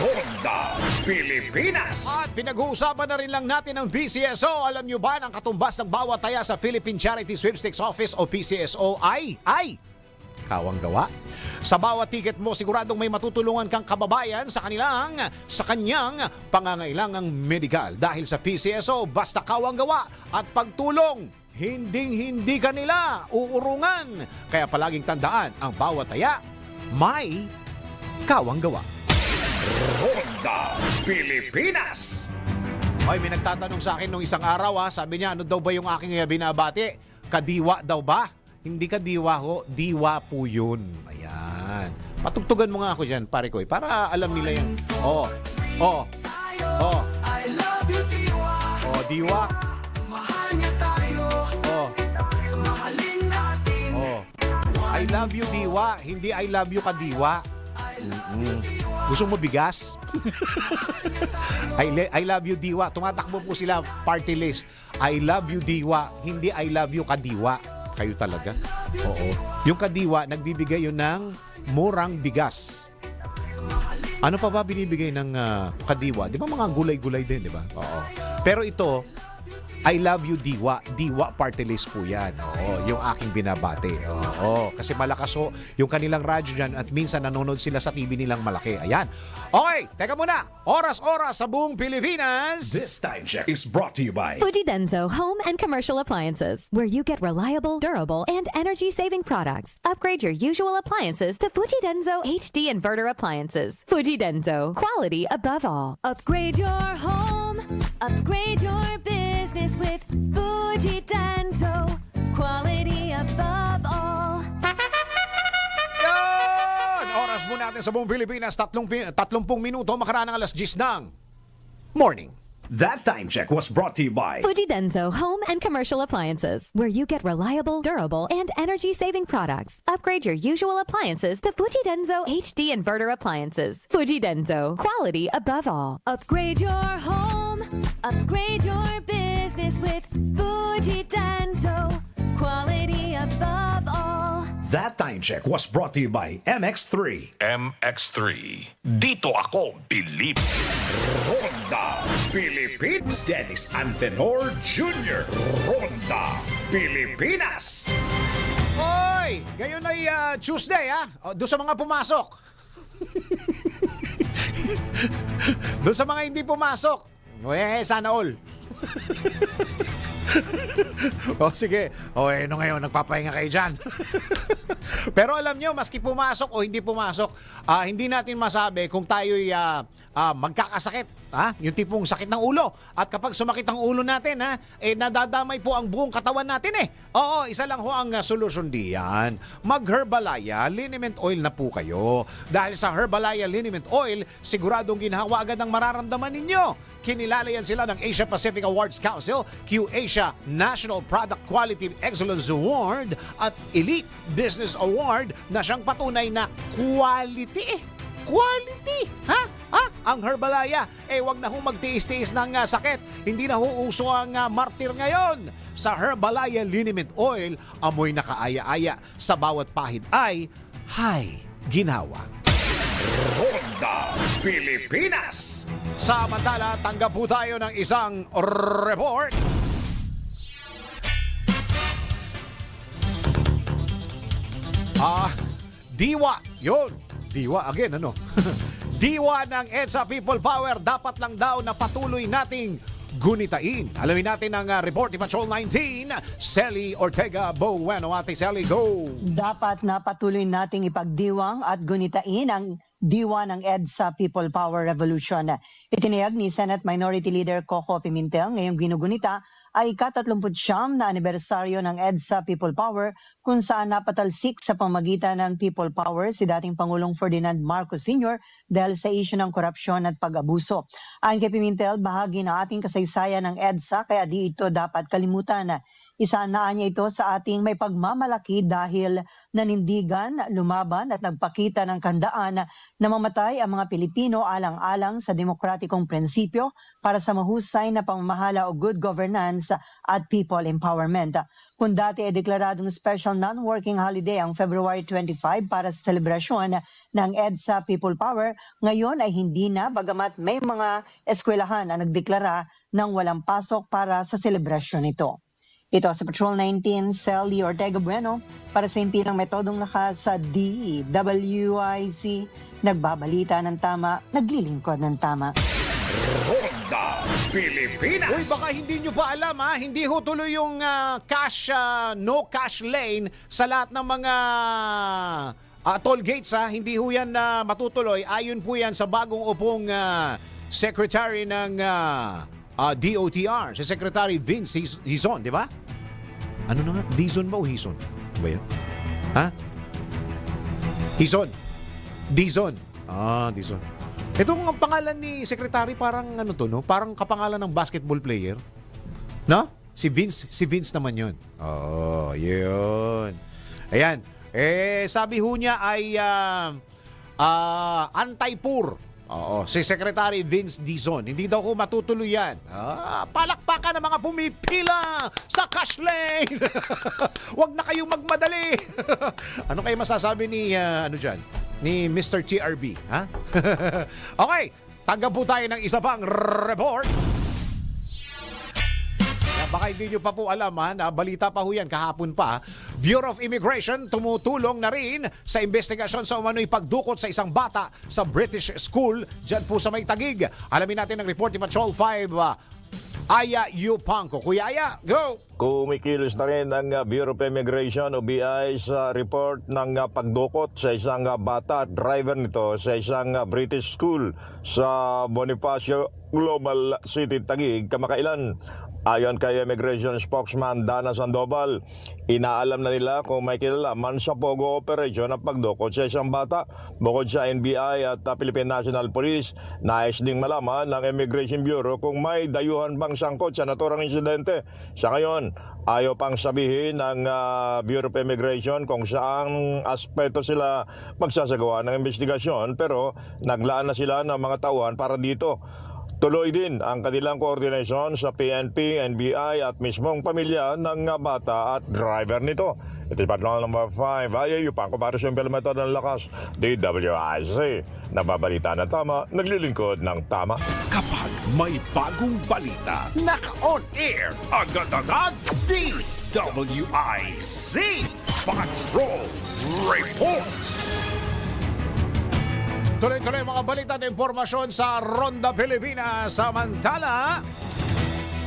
[SPEAKER 2] Ronda Pilipinas!
[SPEAKER 1] At pinag-uusapan na rin lang natin ang PCSO. Alam nyo ba ang katumbas ng bawat taya sa Philippine Charity Sweepstakes Office o PCSO ay kawang gawa. Sa bawat ticket mo, siguradong may matutulungan kang kababayan sa kanyang pangangailangang medikal. Dahil sa PCSO, basta kawang gawa at pagtulong, hinding-hindi ka nila uurungan. Kaya palaging tandaan, ang bawat taya may kawang gawa.
[SPEAKER 2] Ronda Pilipinas!
[SPEAKER 1] Ay, may nagtatanong sa akin nung isang araw, sabi niya, ano daw ba yung aking binabati? Kadiwa daw ba? Hindi kadiwa ho, diwa po yun. Ayan. Patugtugan mo nga ako dyan, pare ko, para alam nila yan. Oh.
[SPEAKER 3] I love you, Diwa.
[SPEAKER 1] Oh, diwa.
[SPEAKER 3] Mahal niya tayo.
[SPEAKER 1] Oh.
[SPEAKER 3] Mahalin natin.
[SPEAKER 1] Oh. I love you, diwa. Hindi I love you, kadiwa. Gusto mo bigas? I love you, diwa. Tumatakbo po sila, party list. I love you, diwa. Hindi I love you, kadiwa. Kayo talaga? Oo. Yung kadiwa, nagbibigay yun ng murang bigas. Ano pa ba binibigay ng kadiwa? Di ba mga gulay-gulay din, di ba? Oo. Pero ito, I love you, diwa. Diwa party list po yan. Oo, yung aking binabati. Oo, kasi malakas ho yung kanilang radyo dyan at minsan nanonood sila sa TV nilang malaki. Ayan. Okay, teka muna. Oras-oras sa buong Pilipinas.
[SPEAKER 2] This time check is brought to you by
[SPEAKER 9] Fujidenzo Home and Commercial Appliances, where you get reliable, durable, and energy-saving products. Upgrade your usual appliances to Fujidenzo HD Inverter Appliances. Fujidenzo, quality above all. Upgrade your home, upgrade your business with Fujidenzo, quality above all.
[SPEAKER 1] Yan! Oras mo natin sa buong Pilipinas, 30 minuto, makaraan ng alas 10 ng morning.
[SPEAKER 2] That time check was brought to you by
[SPEAKER 9] Fujidenzo Home and Commercial Appliances, where you get reliable, durable, and energy-saving products. Upgrade your usual appliances to Fujidenzo HD Inverter Appliances. Fujidenzo, quality above all. Upgrade your home, upgrade your business with Fujidenzo, quality above all.
[SPEAKER 2] That time check was brought to you by MX3.
[SPEAKER 10] MX3. Dito ako, Bilib.
[SPEAKER 2] Ronda Pilipinas. Dennis Antenor Jr. Ronda Pilipinas.
[SPEAKER 1] Hoy! Ngayon ay Tuesday, doon sa mga pumasok. Doon sa mga hindi pumasok. Sana all. Sige. Ano ngayon? Nagpapahinga kayo dyan. Pero alam nyo, maski pumasok o hindi pumasok, hindi natin masabi kung tayo'y magkakasakit. Yung tipong sakit ng ulo. At kapag sumakit ang ulo natin, nadadamay po ang buong katawan natin . Oo, isa lang ho ang solusyon diyan. Mag-Herbalaya Liniment Oil na po kayo. Dahil sa Herbalaya Liniment Oil, siguradong ginhawa agad ang mararamdaman ninyo. Kinilala yan sila ng Asia Pacific Awards Council, Q-Asia National Product Quality Excellence Award at Elite Business Award na siyang patunay na quality. Quality! Ang Herbalaya, wag na hong magtiis-tiis ng sakit. Hindi na ho uso ang martir ngayon. Sa Herbalaya Liniment Oil, amoy na kaaya-aya. Sa bawat pahid ay, hay, ginawa.
[SPEAKER 2] Ronda Pilipinas.
[SPEAKER 1] Samantala, tanggap po tayo ng isang report. Diwa. Yun. Diwa again, ano? Diwa ng EDSA People Power, dapat lang daw na patuloy nating gunitain. Alamin natin ang report ni Patrol 19, Sally Ortega Bueno. Ate Sally, go!
[SPEAKER 6] Dapat na patuloy nating ipagdiwang at gunitain ang diwa ng EDSA People Power Revolution. Itinayag ni Senate Minority Leader Coco Pimentel ngayong ginugunita ay ika-39 na anibersaryo ng EDSA People Power kung saan napatalsik sa pamagitan ng People Power si dating Pangulong Ferdinand Marcos Sr. dahil sa isyu ng korupsyon at pag-abuso. Ayon kay Pimentel, bahagi ng ating kasaysayan ng EDSA kaya di ito dapat kalimutan. Isanaan niya ito sa ating may pagmamalaki dahil nanindigan, lumaban at nagpakita ng kandaan na mamatay ang mga Pilipino alang-alang sa demokratikong prinsipyo para sa mahusay na pamamahala o good governance at people empowerment. Kung dati ay deklaradong special non-working holiday ang February 25 para sa selebrasyon ng EDSA People Power, ngayon ay hindi na bagamat may mga eskwelahan na nagdeklara ng walang pasok para sa selebrasyon nito. Ito sa Patrol 19, Sally Ortega Bueno para sa impirang metodong lakas sa DWIC. Nagbabalita ng tama, naglilingkod ng tama.
[SPEAKER 2] Ronda Pilipinas.
[SPEAKER 1] Uy, baka hindi nyo pa alam ha, hindi ho tuloy yung no cash lane sa lahat ng mga toll gates ha. Hindi ho yan matutuloy. Ayon po yan sa bagong upong secretary ng DOTR, si Secretary Vince Hizon, di ba? Ano na nga? Dizon ba o Hizon? Ba yun? Ha? Hizon. Dizon. Dizon. Itong ang pangalan ni Secretary parang ano to, no? Parang kapangalan ng basketball player. No? Si Vince naman yun. Oh, yun. Ayan. Sabi ho niya ay anti-poor. Oo, si Secretary Vince Dizon. Hindi daw ko matutuloy yan. Palakpakan ng mga pumipila sa cash lane. Huwag na kayong magmadali. Ano kayo masasabi ni, ni Mr. TRB? Ha? Okay, tanggap po tayo ng isa pang report. Baka hindi nyo pa po alam na balita pa ho yan kahapon pa. Bureau of Immigration tumutulong na rin sa investigasyon sa umano'y pagdukot sa isang bata sa British School dyan po sa May Tagig. Alamin natin ang report ni Patrol 5, Aya Yupanco. Kuya Aya, go!
[SPEAKER 11] Kumikilos na rin ang Bureau of Immigration o BI sa report ng pagdukot sa isang bata at driver nito sa isang British school sa Bonifacio Global City, Taguig, kamakailan. Ayon kay Immigration Spokesman Dana Sandoval, inaalam na nila kung may kinalaman sa Pogo Operation ang pagdukot sa isang bata. Bukod sa NBI at Philippine National Police, nais ding malaman ng Immigration Bureau kung may dayuhan bang sangkot sa naturang insidente. Sa ngayon, ayaw pang sabihin ng Bureau of Immigration kung saang aspeto sila magsasagawa ng investigasyon, pero naglaan na sila ng mga tauhan para dito. Tuloy din ang kanilang koordinasyon sa PNP, NBI at mismong pamilya ng bata at driver nito. Ito is Patrol number 5. Aya Yupanco para sa implementado ng lakas. DWIC. Nababalita ng tama, naglilingkod ng tama.
[SPEAKER 2] Kapag may bagong balita, naka-on air, agad-agad, DWIC Patrol Reports.
[SPEAKER 1] Tuloy-tuloy mga balita at impormasyon sa Ronda Pilipinas. Samantala,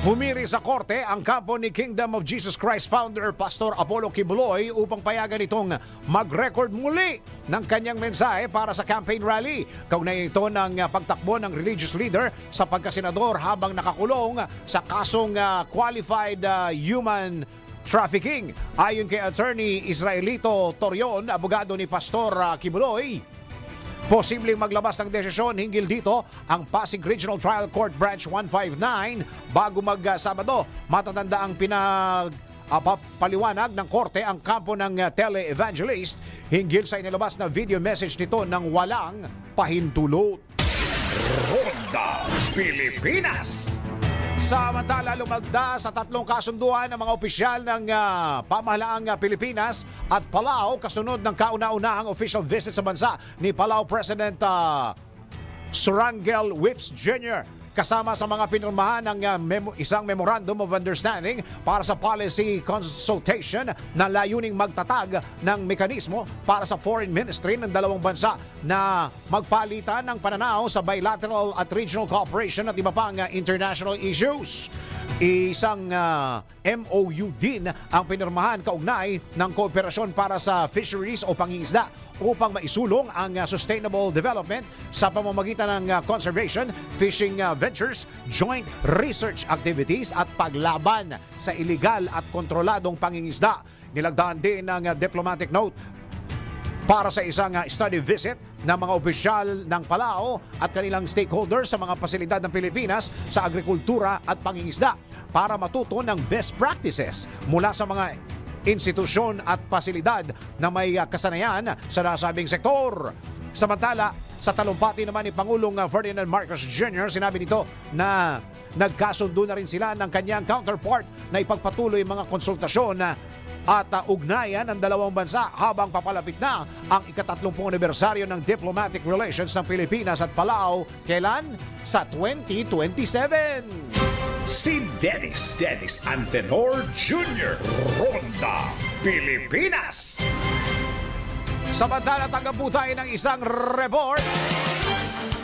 [SPEAKER 1] humiri sa korte ang kampo ni Kingdom of Jesus Christ founder Pastor Apollo Kibuloy upang payagan itong mag-record muli ng kanyang mensahe para sa campaign rally. Kaugnay ito ng pagtakbo ng religious leader sa pagkasenador habang nakakulong sa kasong qualified human trafficking. Ayon kay Attorney Israelito Torion, abogado ni Pastor Kibuloy, posibleng maglabas ng desisyon hinggil dito ang Pasig Regional Trial Court Branch 159 bago mag-Sabado. Matatanda ang paliwanag ng korte ang kampo ng tele-evangelist hinggil sa inilabas na video message nito ng walang pahintulot.
[SPEAKER 2] Ronda Pilipinas.
[SPEAKER 1] Samantala, lumagda sa 3 kasunduan ng mga opisyal ng pamahalaang Pilipinas at Palau kasunod ng kauna-unahang official visit sa bansa ni Palau President Surangel Whips Jr. kasama sa mga pinirmahan ng isang Memorandum of Understanding para sa policy consultation na layuning magtatag ng mekanismo para sa foreign ministry ng dalawang bansa na magpalitan ng pananaw sa bilateral at regional cooperation at iba pang international issues. Isang MOU din ang pinirmahan kaugnay ng kooperasyon para sa fisheries o pangingisda upang maisulong ang sustainable development sa pamamagitan ng conservation, fishing ventures, joint research activities at paglaban sa iligal at kontroladong pangingisda. Nilagdaan din ng diplomatic note para sa isang study visit ng mga opisyal ng Palau at kanilang stakeholders sa mga pasilidad ng Pilipinas sa agrikultura at pangingisda para matuto ng best practices mula sa mga institusyon at pasilidad na may kasanayan sa nasabing sektor. Samantala, sa talumpati naman ni Pangulong Ferdinand Marcos Jr., sinabi nito na nagkasundo na rin sila ng kanyang counterpart na ipagpatuloy mga konsultasyon at ugnayan ng dalawang bansa habang papalapit na ang ika-30 anibersaryo ng diplomatic relations ng Pilipinas at Palau. Kailan? Sa 2027.
[SPEAKER 2] Si Dennis Antenor Jr. Ronda Pilipinas.
[SPEAKER 1] Samantala, tanggap po tayo ng isang report.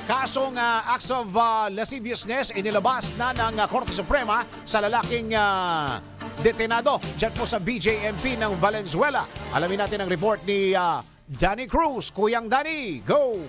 [SPEAKER 1] Kasong acts of lasciviousness inilabas na ng Korte Suprema sa lalaking detenado dyan po sa BJMP ng Valenzuela. Alamin natin ang report ni Danny Cruz. Kuyang Danny, go!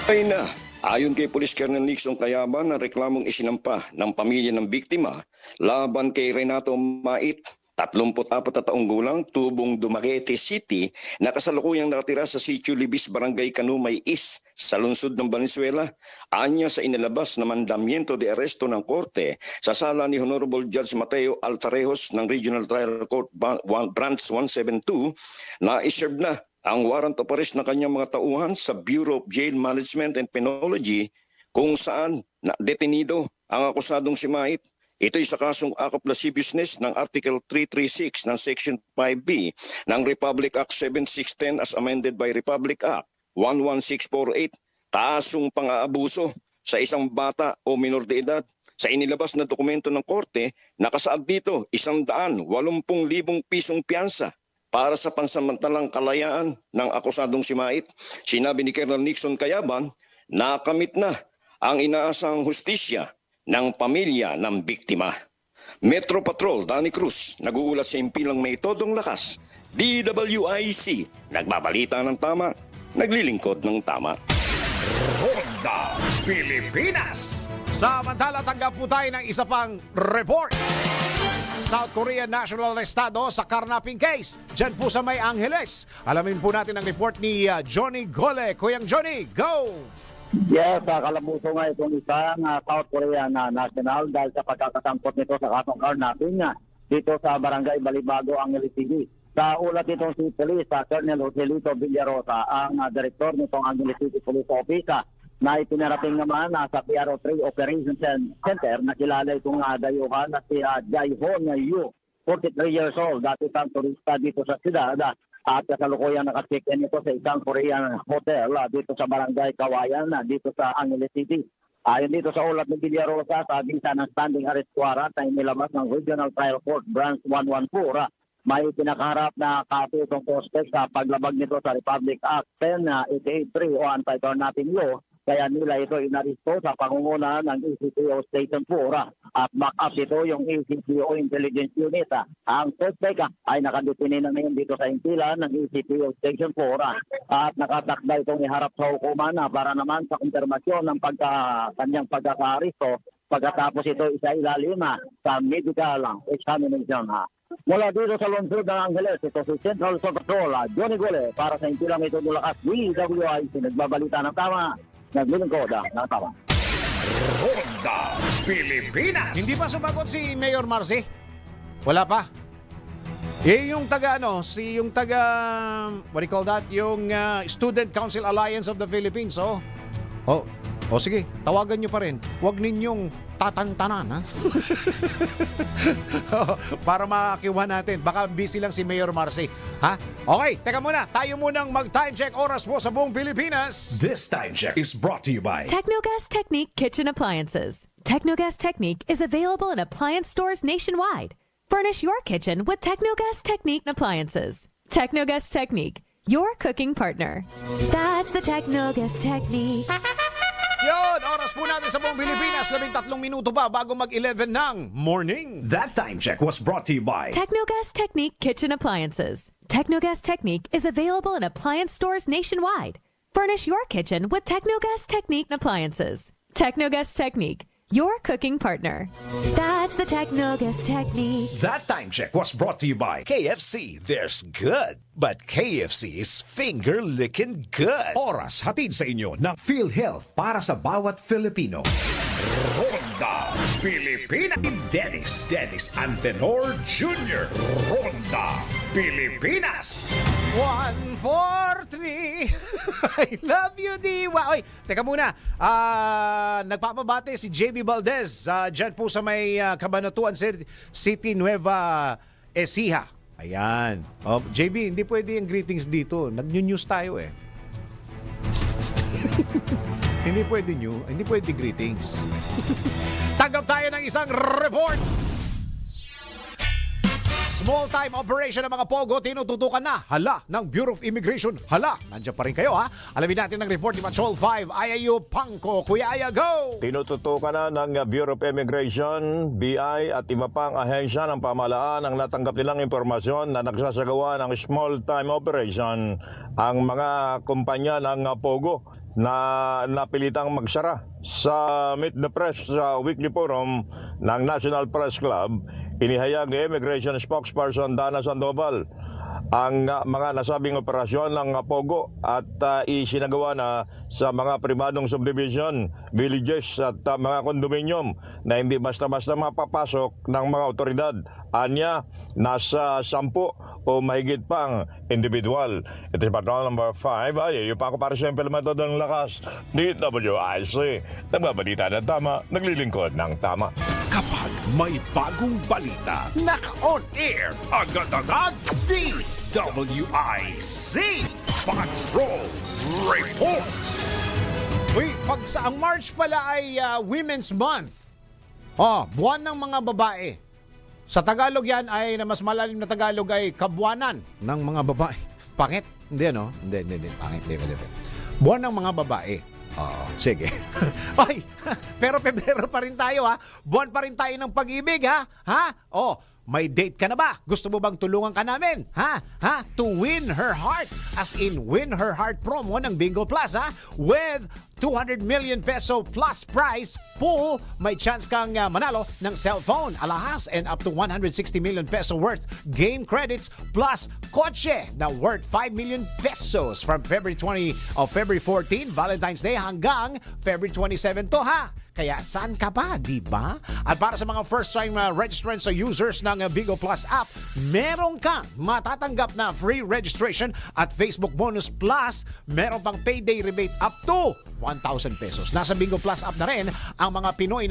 [SPEAKER 12] Ay na, ayon kay Police Colonel Nixon Cayaban, ang reklamong isinampa ng pamilya ng biktima laban kay Renato Mait, 34 na taong gulang, tubong Dumaguete City, na kasalukuyang nakatira sa Sitio Libis, Barangay Canumay East, sa lungsod ng Valenzuela. Anya sa inilabas na mandamiento de aresto ng korte sa sala ni Honorable Judge Mateo Altarejos ng Regional Trial Court Branch 172 na iserve na ang warrant of arrest ng kanyang mga tauhan sa Bureau of Jail Management and Penology, kung saan detenido ang akusadong si Mait. Ito'y sa kasong act of lasciviousness ng Article 336 ng Section 5B ng Republic Act 7610 as amended by Republic Act 11648, kasong pang-aabuso sa isang bata o minor de edad. Sa inilabas na dokumento ng korte, nakasaad dito 180,000 pisong piyansa para sa pansamantalang kalayaan ng akusadong si Mait. Sinabi ni Colonel Nixon Cayaban na kamit na ang inaasang hustisya ng pamilya ng biktima. Metro Patrol Danny Cruz, nag-uulat sa impilang may todong lakas. DWIC, nagbabalita ng tama, naglilingkod ng tama.
[SPEAKER 2] Ronda Pilipinas.
[SPEAKER 1] Samantala, tanggap po tayo ng isa pang report. South Korean National Estado sa karnaping case dyan po sa May Angeles. Alamin po natin ang report ni Johnny Gole. Kuyang Johnny, go!
[SPEAKER 13] Yes, kalabuso nga itong isang South Korean national dahil sa pagkakasangkot nito sa kasong karnaping dito sa Barangay Balibago, Angeles City. Sa ulat nitong si Police, Colonel Joselito Villarosa, ang director nitong Angeles City Police Office, na ipinarating naman sa PRO3 Operations Center na kilala itong dayuhan na si Jaihon Yu, 43 years old, dati isang turista dito sa siyudad. At kasalukuyang naka-check-in ito sa isang Korean hotel dito sa Barangay Kawayan, dito sa Angeles City. Ayon dito sa ulat ni Villarosa, sa bisa ng standing arrest warrant na inilabas ng Regional Trial Court Branch 114, may pinakaharap na kaso itong suspect sa paglabag nito sa Republic Act 10883 o Anti-Carnapping Law. Kaya nila ito inaristo sa pangunguna ng ECPO Station 4 at back-up ito yung ECPO Intelligence Unit. Ang suspect ay nakadetine na ngayon dito sa impilan ng ECPO Station 4 at nakatakda itong iharap sa hukuman para naman sa konfirmasyon ng kanyang pagkakaaristo pagkatapos ito isa ilalim sa medical examination. Mula dito sa lungsod ng Angeles, ito si Central Patrol Johnny Gole para sa impilang ito Bulakas, DWIC, nagbabalita ng tama. Naglilingkod ng tama.
[SPEAKER 2] Ronda Pilipinas.
[SPEAKER 1] Hindi pa sumagot si Mayor Marcy? Wala pa? Yung taga what do you call that? Yung Student Council Alliance of the Philippines, oh. O sige, tawagan nyo pa rin. Huwag ninyong tatantanan, ha? Para makiwa natin. Baka busy lang si Mayor Marcy. Ha? Okay, teka muna. Tayo munang mag-time check oras po sa buong Pilipinas.
[SPEAKER 2] This time check is brought to you by
[SPEAKER 9] Technogas Technique Kitchen Appliances. Technogas Technique is available in appliance stores nationwide. Furnish your kitchen with Technogas Technique appliances. Technogas Technique, your cooking partner. That's the Technogas Technique.
[SPEAKER 1] Yon, oras po natin sa buong Pilipinas. 13 minuto pa bago mag-11 ng morning.
[SPEAKER 2] That time check was brought to you by
[SPEAKER 9] Technogas Technique Kitchen Appliances. Technogas Technique is available in appliance stores nationwide. Furnish your kitchen with Technogas Technique appliances. Technogas Technique, your cooking partner. That's the Technogas Technique.
[SPEAKER 2] That time check was brought to you by KFC. There's good, but KFC is finger-licking good. Oras hatid sa inyo ng PhilHealth para sa bawat Filipino. Ronda Pilipinas. Dennis Antenor Jr. Ronda Pilipinas.
[SPEAKER 1] 1, 4, 3. I love you, Diwa. Oy, teka muna. Nagpapabate si JB Valdez. Diyan po sa may Cabanatuan City, Nueva Ecija. Ayan. Oh, JB, hindi pwede yung greetings dito. Nag-news tayo eh. Hindi pwede greetings. Tanggap tayo ng isang report. Small-time operation ng mga Pogo, tinututukan na. Hala, ng Bureau of Immigration. Hala, nandiyan pa rin kayo ha. Alamin natin ng report ni Patrol 5, Ayayu Pangko. Kuya Aya, go!
[SPEAKER 11] Tinututukan na ng Bureau of Immigration, BI at iba pang ahensya ng pamahalaan ang natanggap nilang impormasyon na nagsasagawa ng small-time operation ang mga kumpanya ng Pogo na napilitang magsara. Sa Meet the Press sa Weekly Forum ng National Press Club, inihayag ni Immigration Spokesperson Dana Sandoval ang mga nasabing operasyon ng Pogo at isinagawa na sa mga pribadong subdivision, villages at mga kondominium na hindi basta-basta mapapasok ng mga otoridad. Anya, nasa 10 o mahigit pang individual. Ito si Patrol number 5. Ay, yung pa ako para sa implemento ng lakas. DWIC. Nagbabalita ng tama, naglilingkod ng tama.
[SPEAKER 2] Kapag may bagong balita, naka-on air, agad-agad, DWIC Patrol Report.
[SPEAKER 1] Uy, pag sa ang March pala ay Women's Month. Buwan ng mga babae. Sa Tagalog yan ay, na mas malalim na Tagalog ay kabuwanan ng mga babae. Pangit? Hindi, no? Hindi. Pangit, hindi. Buwan ng mga babae. Sige. Ay, pero Pebrero pa rin tayo ha. Buwan pa rin tayo ng pag-ibig ha. May date ka na ba? Gusto mo bang tulungan ka namin? To win her heart. As in, win her heart promo ng Bingo Plus ha. With 200 million peso plus prize pool, may chance kang manalo ng cellphone, alahas, and up to 160 million peso worth game credits plus kotse na worth 5 million pesos from February 14, Valentine's Day hanggang February 27 to ha. Kaya saan ka pa, di ba? At para sa mga first-time registrants o users ng Bigo Plus app, meron kang matatanggap na free registration at Facebook Bonus Plus. Meron pang payday rebate up to 1,000 pesos. Nasa Bingo Plus app na rin ang mga Pinoy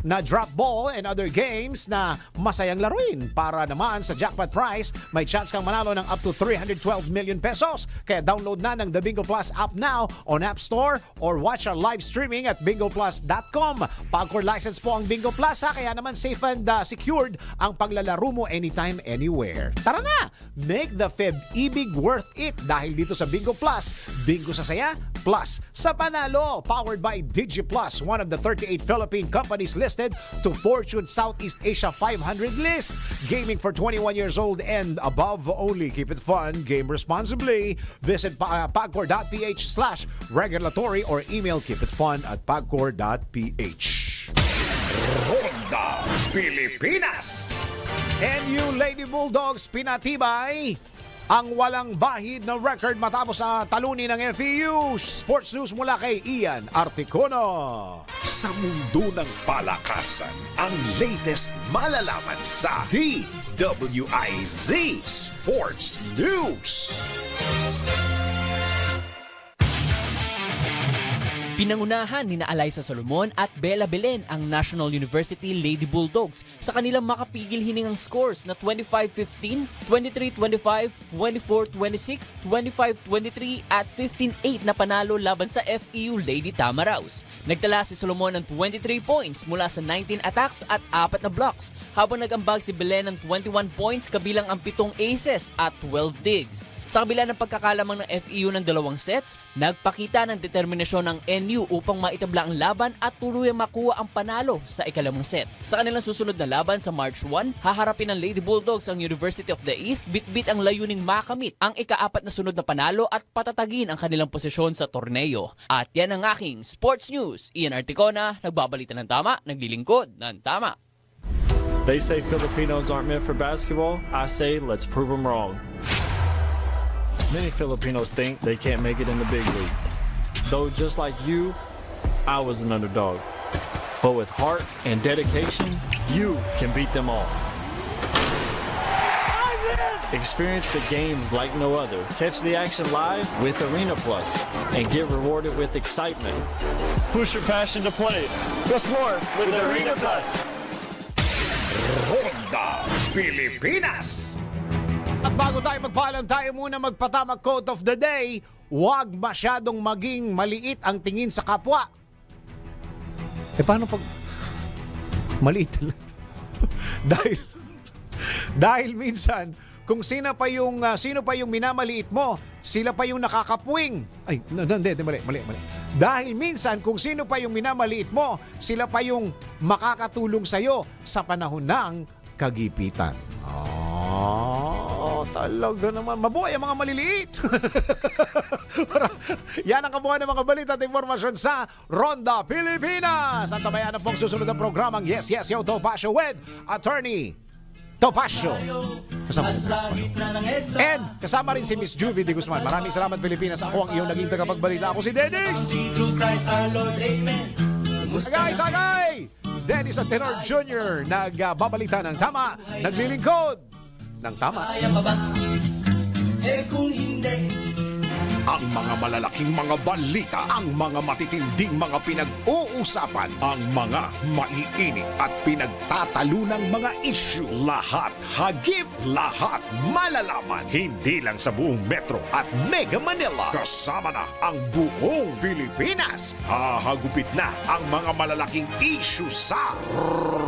[SPEAKER 1] na drop ball and other games na masayang laruin. Para naman sa jackpot prize, may chance kang manalo ng up to 312 million pesos. Kaya download na ng The Bingo Plus app now on App Store or watch our live streaming at bingoplus.com. Pagcore license po ang Bingo Plus ha, kaya naman safe and secured ang paglalaro mo anytime, anywhere. Tara na! Make the Feb ibig worth it dahil dito sa Bingo Plus, bingo sa saya, plus sa panalo. Powered by DigiPlus, one of the 38 Philippine companies listed to Fortune Southeast Asia 500 list. Gaming for 21 years old and above only. Keep it fun, game responsibly. Visit pagcore.ph/regulatory or email keepitfun@pagcore.ph.
[SPEAKER 2] Ronda Pilipinas.
[SPEAKER 1] And you Lady Bulldogs, pinatibay ang walang bahid na record matapos sa talunin ng FEU. Sports News mula kay Ian Articono.
[SPEAKER 2] Sa mundo ng palakasan, ang latest malalaman sa DWIZ Sports News.
[SPEAKER 14] Pinangunahan ni Alaysa Solomon at Bella Belen ang National University Lady Bulldogs sa kanilang makapigil hiningang scores na 25-15, 23-25, 24-26, 25-23 at 15-8 na panalo laban sa FEU Lady Tamaraws. Nagtala si Solomon ng 23 points mula sa 19 attacks at 4 na blocks, habang nag-ambag si Belen ng 21 points kabilang ang 7 aces at 12 digs. Sa kabila ng pagkakalamang ng FEU ng 2 sets, nagpakita ng determinasyon ng NU upang maitabla ang laban at tuluyang makuha ang panalo sa ikalawang set. Sa kanilang susunod na laban sa March 1, haharapin ng Lady Bulldogs ang University of the East, bitbit ang layuning makamit ang ika-4 na sunod na panalo at patatagin ang kanilang posisyon sa torneo. At yan ang aking Sports News. Ian Articona, nagbabalita ng tama, naglilingkod ng tama.
[SPEAKER 15] They say Filipinos aren't meant for basketball. I say let's prove them wrong. Many Filipinos think they can't make it in the big league. Though just like you, I was an underdog. But with heart and dedication, you can beat them all. Experience the games like no other. Catch the action live with Arena Plus and get rewarded with excitement. Push your passion to play. What's more with Arena Plus?
[SPEAKER 2] Ronda Pilipinas.
[SPEAKER 1] At bago tayo magpaalam, tayo muna magpatamag quote of the day. Huwag masyadong maging maliit ang tingin sa kapwa. Paano pag maliit? dahil minsan kung sino pa yung minamaliit mo, sila pa yung nakakapwing. Ay, mali. Dahil minsan kung sino pa yung minamaliit mo, sila pa yung makakatulong sa'yo sa panahon ng kagipitan. Talaga naman. Mabuhay ang mga maliliit. Yan ang kabuuan ng mga balita at informasyon sa Ronda Pilipinas. At tabayan na pong susunod ang programang Yes, Yes, Yo, Topacio with Attorney Topacio. And kasama rin si Miss Juvie de Guzman. Maraming salamat, Pilipinas. Ako ang iyong naging tagapagbalita. Ako si Dennis. Tagay! Dennis at Tenor Jr. nagbabalita ng tama, naglilingkod ng tama.
[SPEAKER 2] Ang mga malalaking mga balita, ang mga matitinding mga pinag-uusapan, ang mga maiinit at pinagtatalunang mga issue. Lahat hagip, lahat malalaman. Hindi lang sa buong Metro at Mega Manila. Kasama na ang buong Pilipinas. Hahagupit na ang mga malalaking issue sa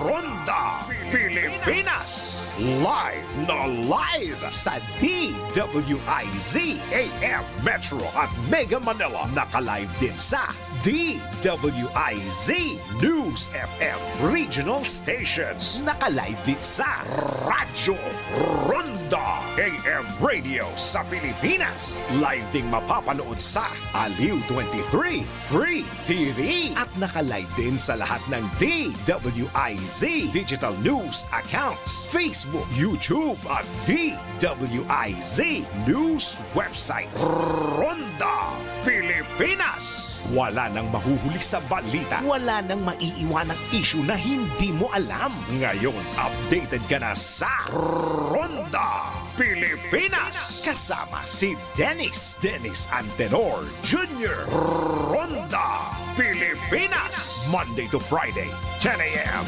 [SPEAKER 2] Ronda Pilipinas. Live na live sa DWIZ AM Metro at Mega Manila. Naka-live din sa DWIZ News FM Regional Stations. Naka-live din sa Radyo Ronda AM Radio sa Pilipinas. Live ding mapapanood sa Aliw 23 Free TV. At naka-live din sa lahat ng DWIZ Digital News accounts, Facebook, YouTube at DWIZ News website. Ronda Pilipinas. Wala nang mahuhuli sa balita. Wala nang maiiwanang issue na hindi mo alam. Ngayon, updated ka na sa Ronda Pilipinas. Kasama si Dennis Antenor Jr. Ronda Pilipinas. Monday to Friday, 10 a.m.